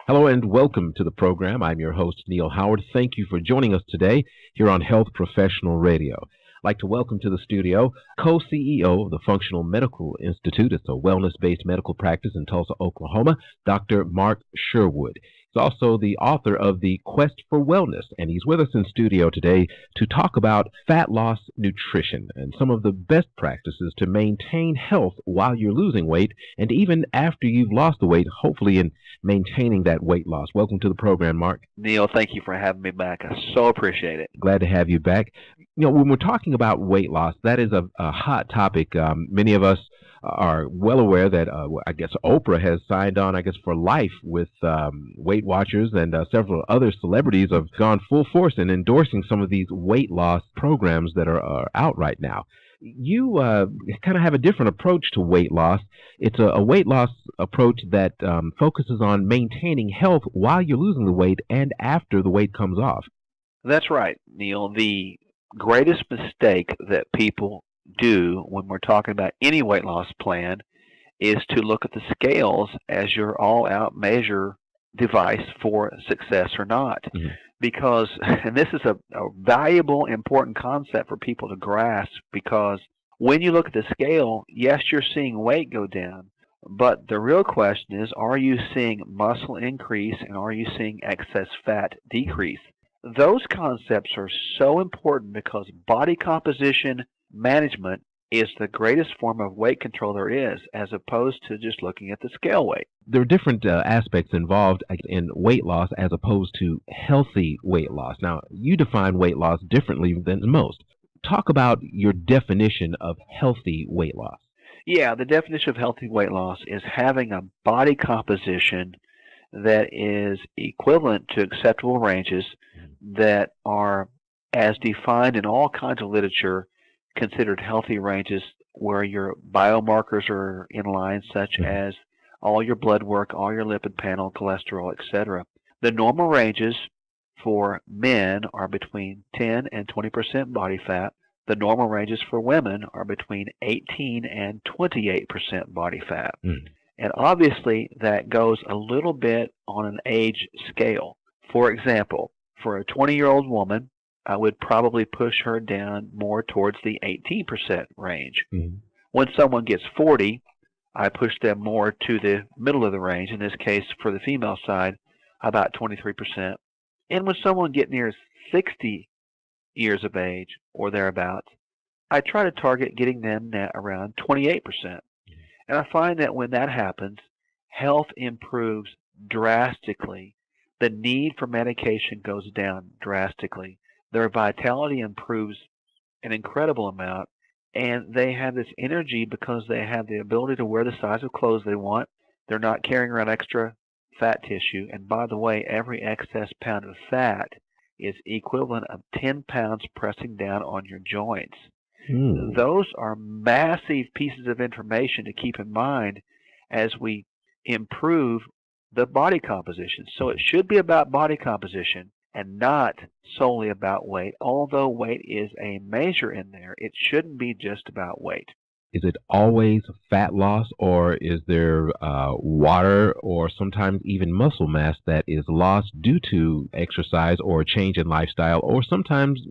Hello and welcome to the program. I'm your host, Neal Howard. Thank you for joining us today here on Health Professional Radio. I'd like to welcome to the studio co-CEO of the Functional Medical Institute. It's a wellness-based medical practice in Tulsa, Oklahoma, Dr. Mark Sherwood. He's also the author of The Quest for Wellness, and he's with us in studio today to talk about fat loss nutrition and some of the best practices to maintain health while you're losing weight and even after you've lost the weight, hopefully in maintaining that weight loss. Welcome to the program, Mark. Neal, thank you for having me back. I so appreciate it. Glad to have you back. When we're talking about weight loss, that is a hot topic. Many of us are well aware that I guess Oprah has signed on, for life with Weight Watchers, and several other celebrities have gone full force in endorsing some of these weight loss programs that are out right now. You kind of have a different approach to weight loss. It's a weight loss approach that focuses on maintaining health while you're losing the weight and after the weight comes off. That's right, Neal. The greatest mistake that people do when we're talking about any weight loss plan is to look at the scales as your all-out measure device for success or not. Mm-hmm. Because, and this is a valuable, important concept for people to grasp, because when you look at the scale, yes, you're seeing weight go down, but the real question is, are you seeing muscle increase and are you seeing excess fat decrease? Those concepts are so important because body composition management is the greatest form of weight control there is, as opposed to just looking at the scale weight. There are different aspects involved in weight loss as opposed to healthy weight loss. Now, you define weight loss differently than most. Talk about your definition of healthy weight loss. Yeah, the definition of healthy weight loss is having a body composition that is equivalent to acceptable ranges that are, as defined in all kinds of literature, considered healthy ranges where your biomarkers are in line, such as all your blood work, all your lipid panel, cholesterol, etc. The normal ranges for men are between 10 and 20% body fat. The normal ranges for women are between 18 and 28% body fat. And obviously that goes a little bit on an age scale. For example, for a 20-year-old woman, I would probably push her down more towards the 18% range. When someone gets 40, I push them more to the middle of the range, in this case for the female side, about 23%. And when someone gets near 60 years of age or thereabouts, I try to target getting them at around 28%. And I find that when that happens, health improves drastically. The need for medication goes down drastically. Their vitality improves an incredible amount, and they have this energy because they have the ability to wear the size of clothes they want. They're not carrying around extra fat tissue. And by the way, every excess pound of fat is equivalent of 10 pounds pressing down on your joints. Those are massive pieces of information to keep in mind as we improve the body composition. So it should be about body composition and not solely about weight. Although weight is a measure in there, it shouldn't be just about weight. Is it always fat loss, or is there water or sometimes even muscle mass that is lost due to exercise or a change in lifestyle? Or sometimes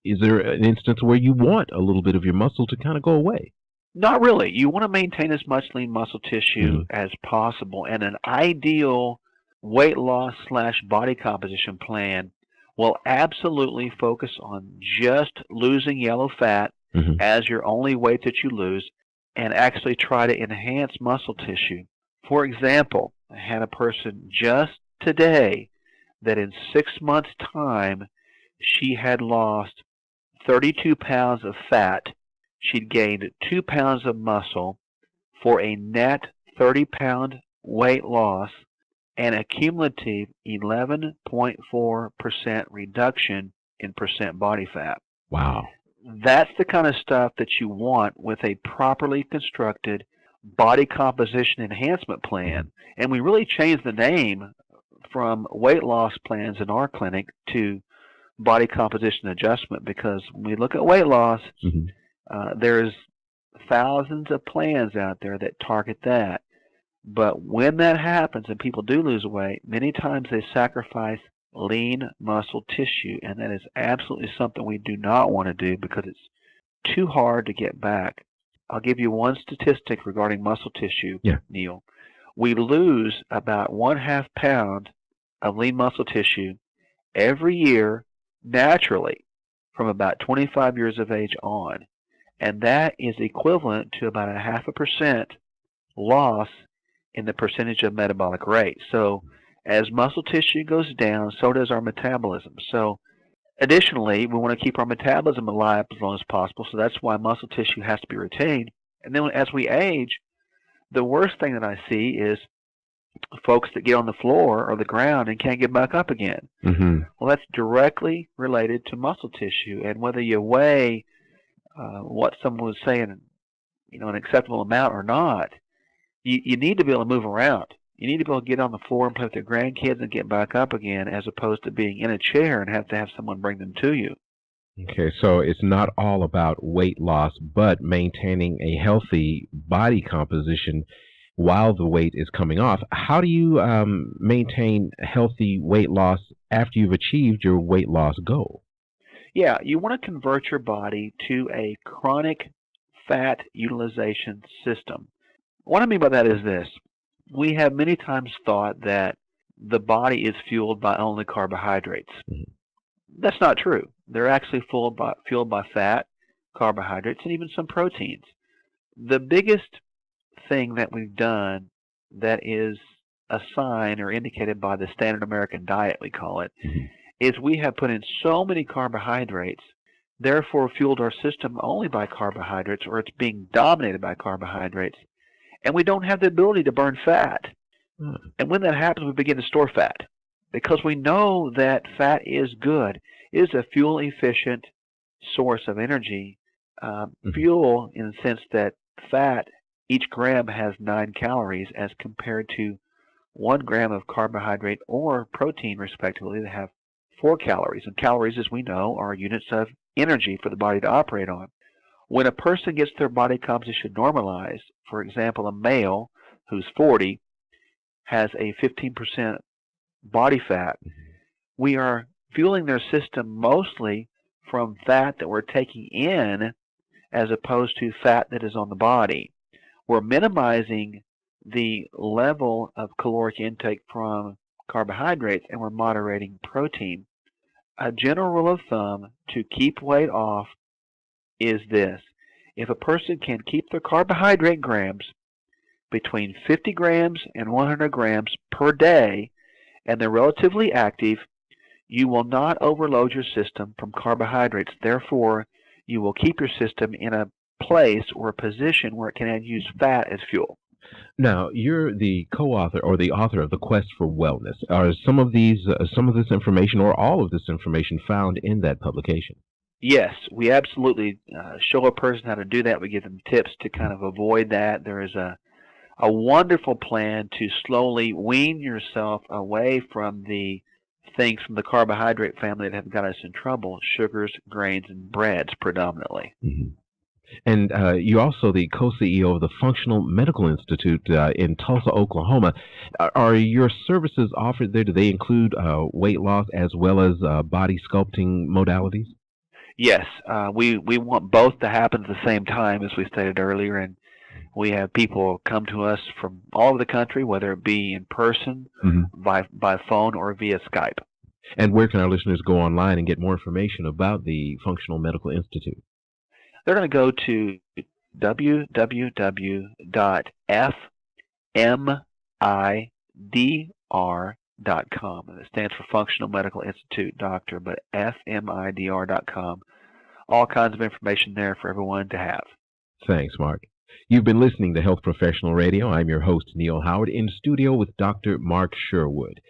is there an instance where you want a little bit of your muscle to kind of go away? Not really. You want to maintain as much lean muscle tissue as possible, and an ideal weight loss / body composition plan will absolutely focus on just losing yellow fat as your only weight that you lose, and actually try to enhance muscle tissue. For example, I had a person just today that in 6 months' time, she had lost 32 pounds of fat. She'd gained 2 pounds of muscle for a net 30-pound weight loss and a cumulative 11.4% reduction in percent body fat. Wow. That's the kind of stuff that you want with a properly constructed body composition enhancement plan. And we really changed the name from weight loss plans in our clinic to body composition adjustment, because when we look at weight loss, there's thousands of plans out there that target that. But when that happens and people do lose weight, many times they sacrifice lean muscle tissue, and that is absolutely something we do not want to do because it's too hard to get back. I'll give you one statistic regarding muscle tissue, Neal. We lose about 1/2 pound of lean muscle tissue every year naturally from about 25 years of age on. And that is equivalent to about 0.5% loss in the percentage of metabolic rate. So as muscle tissue goes down, so does our metabolism. So additionally, we want to keep our metabolism alive as long as possible, so that's why muscle tissue has to be retained. And then as we age, the worst thing that I see is folks that get on the floor or the ground and can't get back up again. Well, that's directly related to muscle tissue, and whether you weigh what someone was saying, an acceptable amount or not, you need to be able to move around. You need to be able to get on the floor and play with your grandkids and get back up again, as opposed to being in a chair and have to have someone bring them to you. Okay, so it's not all about weight loss, but maintaining a healthy body composition while the weight is coming off. How do you maintain healthy weight loss after you've achieved your weight loss goal? Yeah, you want to convert your body to a chronic fat utilization system. What I mean by that is this. We have many times thought that the body is fueled by only carbohydrates. That's not true. They're actually fueled by fat, carbohydrates, and even some proteins. The biggest thing that we've done that is a sign or indicated by the standard American diet, we call it, is we have put in so many carbohydrates, therefore fueled our system only by carbohydrates, or it's being dominated by carbohydrates, and we don't have the ability to burn fat. And when that happens, we begin to store fat, because we know that fat is good. It is a fuel-efficient source of energy. Fuel in the sense that fat, each gram has 9 calories as compared to 1 gram of carbohydrate or protein, respectively, that have 4 calories. And calories, as we know, are units of energy for the body to operate on. When a person gets their body composition normalized, for example, a male who's 40 has a 15% body fat, we are fueling their system mostly from fat that we're taking in as opposed to fat that is on the body. We're minimizing the level of caloric intake from carbohydrates, and we're moderating protein. A general rule of thumb to keep weight off is this. If a person can keep their carbohydrate grams between 50 grams and 100 grams per day, and they're relatively active, you will not overload your system from carbohydrates. Therefore, you will keep your system in a place or a position where it can use fat as fuel. Now, you're the co-author or the author of The Quest for Wellness. Are some of this information or all of this information found in that publication? Yes, we absolutely show a person how to do that. We give them tips to kind of avoid that. There is a wonderful plan to slowly wean yourself away from the things from the carbohydrate family that have got us in trouble: sugars, grains, and breads predominantly. And you're also the co-CEO of the Functional Medical Institute in Tulsa, Oklahoma. Are your services offered there? Do they include weight loss as well as body sculpting modalities? Yes, we want both to happen at the same time, as we stated earlier, and we have people come to us from all over the country, whether it be in person, by phone, or via Skype. And where can our listeners go online and get more information about the Functional Medical Institute? They're going to go to www.fmidr.com. And it stands for Functional Medical Institute Doctor, but fmidr.com. All kinds of information there for everyone to have. Thanks, Mark. You've been listening to Health Professional Radio. I'm your host, Neal Howard, in studio with Dr. Mark Sherwood,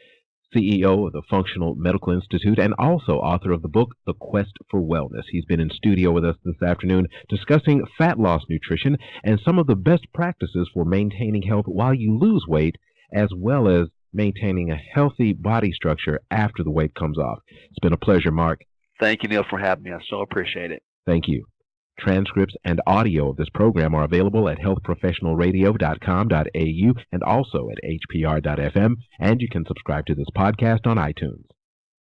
CEO of the Functional Medical Institute and also author of the book, The Quest for Wellness. He's been in studio with us this afternoon discussing fat loss nutrition and some of the best practices for maintaining health while you lose weight, as well as maintaining a healthy body structure after the weight comes off. It's been a pleasure, Mark. Thank you, Neal, for having me. I so appreciate it. Thank you. Transcripts and audio of this program are available at healthprofessionalradio.com.au and also at hpr.fm, and you can subscribe to this podcast on iTunes.